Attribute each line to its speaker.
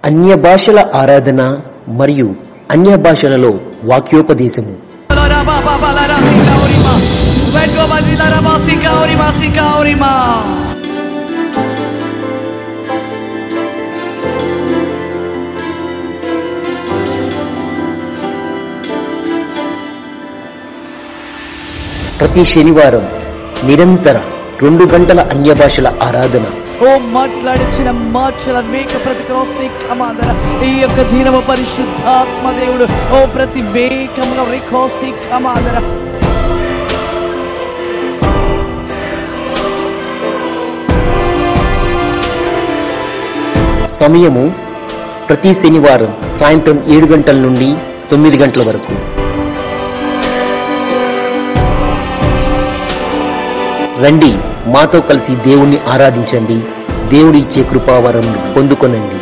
Speaker 1: అన్య భాషల ఆరాధన మరియు అన్య భాషలలో వాక్యోపదేశము. ప్రతి శనివారం నిరంతర 2 గంటల అన్య భాషల ఆరాధన.
Speaker 2: ఓ మాట్లాడిచిన మార్చల వేక ప్రతి క్రోసిక్ అమాదర ఈ యొక్క దినము పరిశుద్ధాత్మ దేవుడు ఓ ప్రతి వేకముగా రికోసిక్ అమాదర
Speaker 1: సమయము ప్రతి శనివారం సాయంత్రం 7 గంటల నుండి 9 గంటల వరకు. రండి, మాతో కలిసి దేవుణ్ణి ఆరాధించండి. దేవుడి ఇచ్చే కృపావరం పొందుకొనండి.